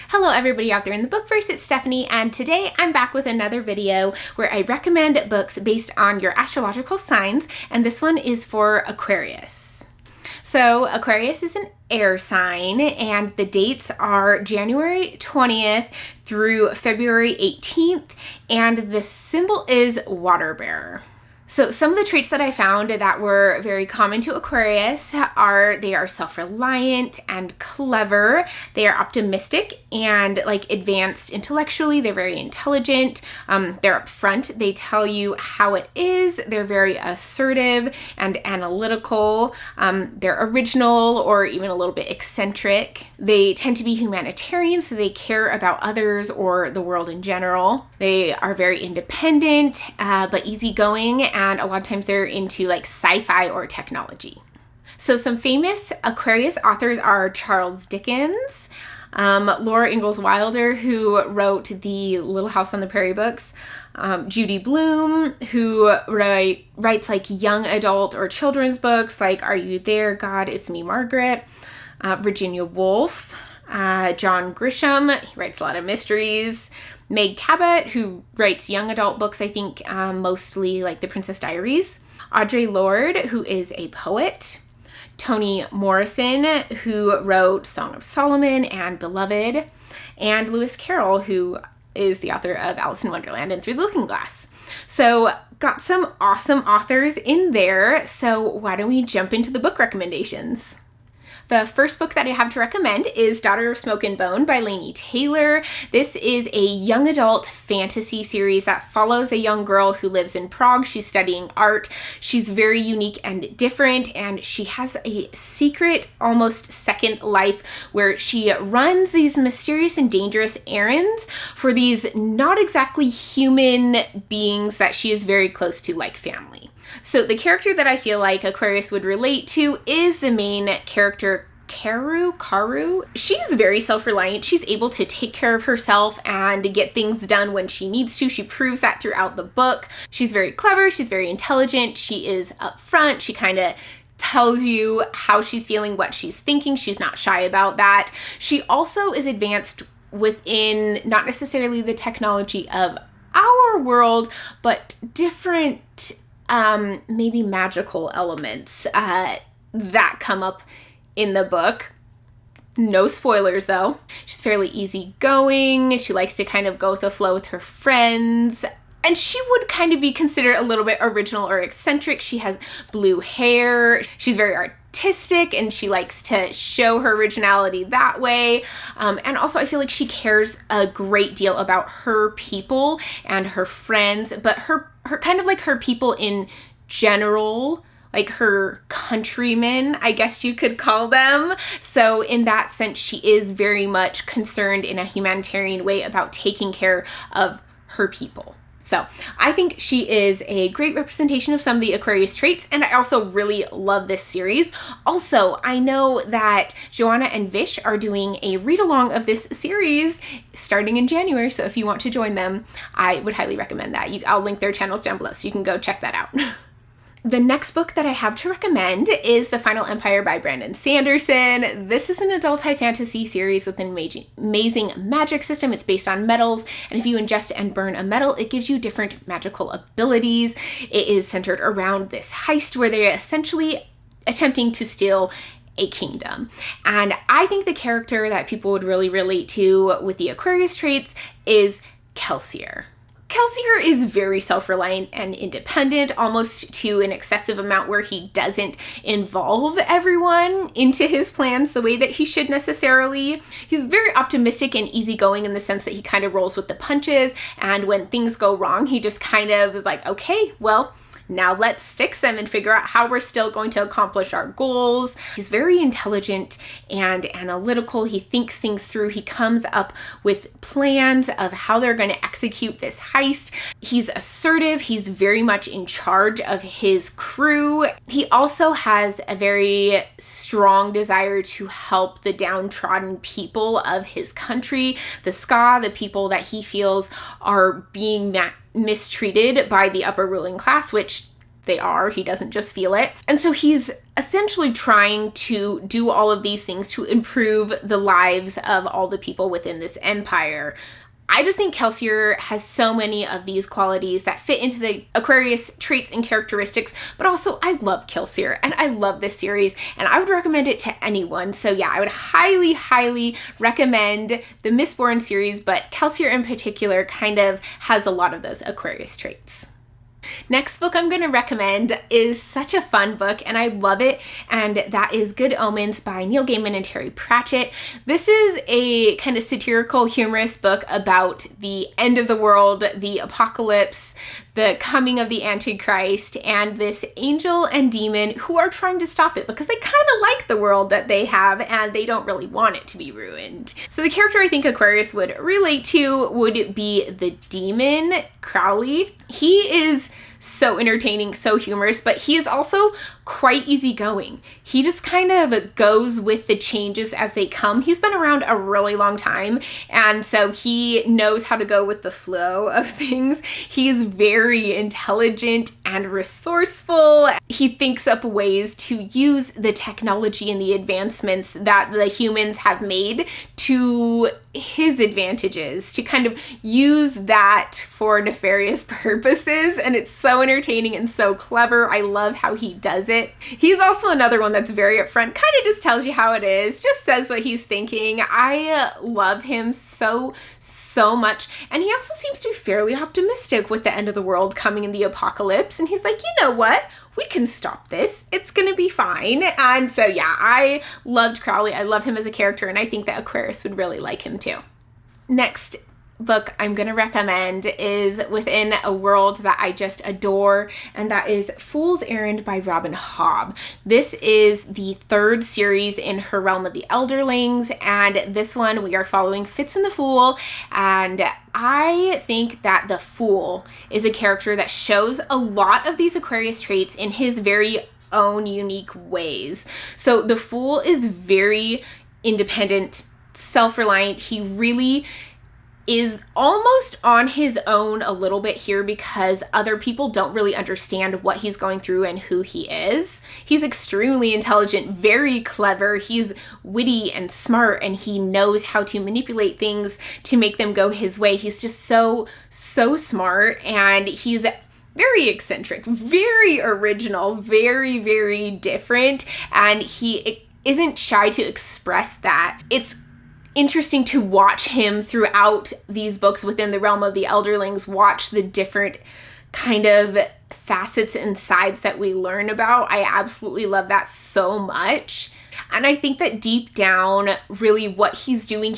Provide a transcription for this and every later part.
Hello everybody out there in the bookverse, it's Stephanie, and today I'm back with another video where I recommend books based on your astrological signs, and this one is for Aquarius. So Aquarius is an air sign, and the dates are January 20th through February 18th, and the symbol is water bearer. So some of the traits that I found that were very common to Aquarius are they are self-reliant and clever. They are optimistic and advanced intellectually. They're very intelligent. They're upfront. They tell you how it is. They're very assertive and analytical. They're original or even a little bit eccentric. They tend to be humanitarian, so they care about others or the world in general. They are very independent, but easygoing, and a lot of times they're into sci-fi or technology. So some famous Aquarius authors are Charles Dickens, Laura Ingalls Wilder, who wrote the Little House on the Prairie books, Judy Blume, who writes young adult or children's books like Are You There, God, It's Me, Margaret, Virginia Woolf, John Grisham, he writes a lot of mysteries, Meg Cabot, who writes young adult books, I think mostly like The Princess Diaries, Audre Lorde, who is a poet, Toni Morrison, who wrote Song of Solomon and Beloved, and Lewis Carroll, who is the author of Alice in Wonderland and Through the Looking Glass. So got some awesome authors in there, so why don't we jump into the book recommendations? The first book that I have to recommend is Daughter of Smoke and Bone by Laini Taylor. This is a young adult fantasy series that follows a young girl who lives in Prague. She's studying art. She's very unique and different, and she has a secret, almost second life where she runs these mysterious and dangerous errands for these not exactly human beings that she is very close to, like family. So the character that I feel like Aquarius would relate to is the main character, Karu. She's very self-reliant. She's able to take care of herself and get things done when she needs to. She proves that throughout the book. She's very clever. She's very intelligent. She is upfront. She kind of tells you how she's feeling, what she's thinking. She's not shy about that. She also is advanced within not necessarily the technology of our world, but different maybe magical elements that come up in the book. No spoilers though. She's fairly easygoing. She likes to kind of go with the flow with her friends. And she would kind of be considered a little bit original or eccentric. She has blue hair. She's very artistic and she likes to show her originality that way. And also I feel like she cares a great deal about her people and her friends, but her kind of like her people in general, like her countrymen, I guess you could call them. So in that sense, she is very much concerned in a humanitarian way about taking care of her people. So I think she is a great representation of some of the Aquarius traits, and I also really love this series. Also, I know that Joanna and Vish are doing a read-along of this series starting in January, so if you want to join them, I would highly recommend that. I'll link their channels down below, so you can go check that out. The next book that I have to recommend is The Final Empire by Brandon Sanderson. This is an adult high fantasy series with an amazing magic system. It's based on metals, and if you ingest and burn a metal, it gives you different magical abilities. It is centered around this heist where they're essentially attempting to steal a kingdom. And I think the character that people would really relate to with the Aquarius traits is Kelsier. Kelsier is very self-reliant and independent, almost to an excessive amount where he doesn't involve everyone into his plans the way that he should necessarily. He's very optimistic and easygoing in the sense that he kind of rolls with the punches, and when things go wrong, he just kind of is like, okay, well, now let's fix them and figure out how we're still going to accomplish our goals. He's very intelligent and analytical. He thinks things through. He comes up with plans of how they're going to execute this heist. He's assertive. He's very much in charge of his crew. He also has a very strong desire to help the downtrodden people of his country, the Ska, the people that he feels are being mistreated by the upper ruling class, which they are. He doesn't just feel it. And so he's essentially trying to do all of these things to improve the lives of all the people within this empire. I just think Kelsier has so many of these qualities that fit into the Aquarius traits and characteristics, but also I love Kelsier and I love this series and I would recommend it to anyone. So yeah, I would highly, highly recommend the Mistborn series, but Kelsier in particular kind of has a lot of those Aquarius traits. Next book I'm going to recommend is such a fun book and I love it, and that is Good Omens by Neil Gaiman and Terry Pratchett. This is a kind of satirical, humorous book about the end of the world, the apocalypse, the coming of the Antichrist, and this angel and demon who are trying to stop it because they kind of like the world that they have and they don't really want it to be ruined. So the character I think Aquarius would relate to would be the demon, Crowley. He is so entertaining, so humorous, but he is also quite easygoing. He just kind of goes with the changes as they come. He's been around a really long time, and so he knows how to go with the flow of things. He's very intelligent and resourceful. He thinks up ways to use the technology and the advancements that the humans have made to his advantages, to kind of use that for nefarious purposes, and it's so entertaining and so clever. I love how he does it. He's also another one that's very upfront, kind of just tells you how it is, just says what he's thinking. I love him so much, and he also seems to be fairly optimistic with the end of the world coming in the apocalypse, and he's like, you know what? We can stop this. It's gonna be fine. And so yeah, I loved Crowley. I love him as a character, and I think that Aquarius would really like him too. Next book I'm going to recommend is within a world that I just adore, and that is Fool's Errand by Robin Hobb. This is the third series in her Realm of the Elderlings, and this one we are following Fitz and the Fool, and I think that the Fool is a character that shows a lot of these Aquarius traits in his very own unique ways. So the Fool is very independent, self-reliant. He really is almost on his own a little bit here because other people don't really understand what he's going through and who he is. He's extremely intelligent, very clever. He's witty and smart, and he knows how to manipulate things to make them go his way. He's just so smart, and he's very eccentric, very original, very different, and he isn't shy to express that. It's interesting to watch him throughout these books within the Realm of the Elderlings, watch the different kind of facets and sides that we learn about. I absolutely love that so much. And I think that deep down, really what he's doing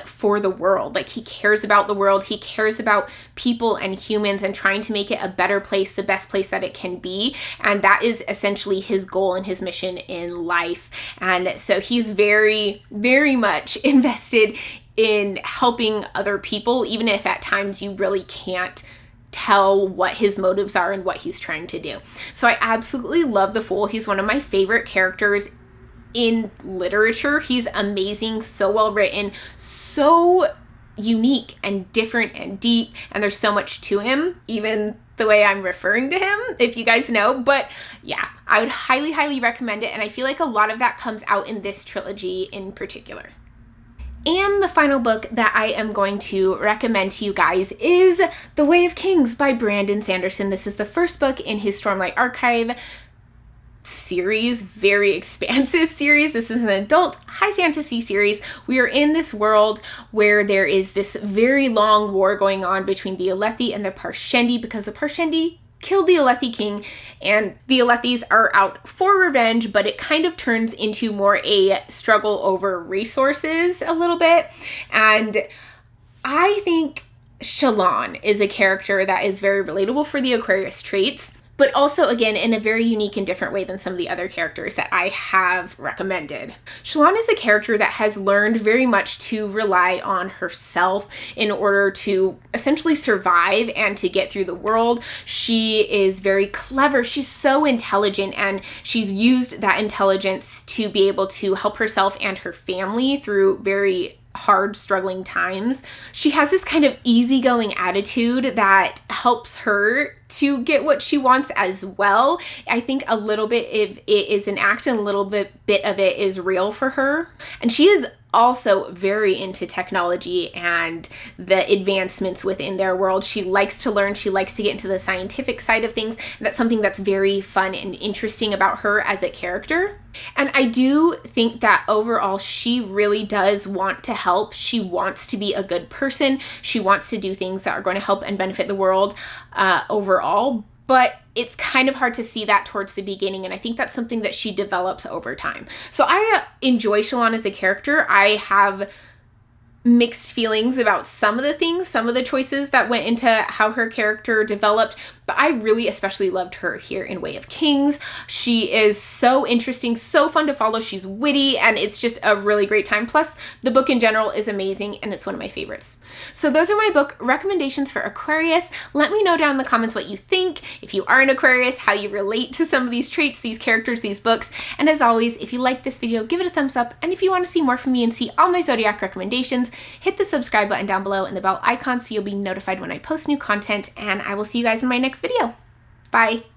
for the world. Like, he cares about the world, he cares about people and humans and trying to make it a better place, the best place that it can be. And that is essentially his goal and his mission in life. And so he's very much invested in helping other people, even if at times you really can't tell what his motives are and what he's trying to do. So I absolutely love the Fool. He's one of my favorite characters in literature. He's amazing, so well written, so unique and different and deep, and there's so much to him, even the way I'm referring to him, if you guys know. But yeah, I would highly recommend it, and I feel like a lot of that comes out in this trilogy in particular. And the final book that I am going to recommend to you guys is The Way of Kings by Brandon Sanderson. This is the first book in his Stormlight Archive series, very expansive series. This is an adult high fantasy series. We are in this world where there is this very long war going on between the Alethi and the Parshendi, because the Parshendi killed the Alethi king, and the Alethis are out for revenge, but it kind of turns into more a struggle over resources a little bit. And I think Shallan is a character that is very relatable for the Aquarius traits, but also, again, in a very unique and different way than some of the other characters that I have recommended. Shallan is a character that has learned very much to rely on herself in order to essentially survive and to get through the world. She is very clever. She's so intelligent, and she's used that intelligence to be able to help herself and her family through very hard, struggling times. She has this kind of easygoing attitude that helps her to get what she wants as well. I think a little bit of it is an act and a little bit of it is real for her. And she is also very into technology and the advancements within their world. She likes to learn. She likes to get into the scientific side of things. And that's something that's very fun and interesting about her as a character. And I do think that overall, she really does want to help. She wants to be a good person. She wants to do things that are going to help and benefit the world overall. But it's kind of hard to see that towards the beginning, and I think that's something that she develops over time. So I enjoy Shalon as a character. I have mixed feelings about some of the things, some of the choices that went into how her character developed, but I really especially loved her here in Way of Kings. She is so interesting, so fun to follow. She's witty, and it's just a really great time. Plus, the book in general is amazing, and it's one of my favorites. So those are my book recommendations for Aquarius. Let me know down in the comments what you think, if you are an Aquarius, how you relate to some of these traits, these characters, these books. And as always, if you like this video, give it a thumbs up. And if you want to see more from me and see all my Zodiac recommendations, hit the subscribe button down below and the bell icon so you'll be notified when I post new content. And I will see you guys in my next video. Bye.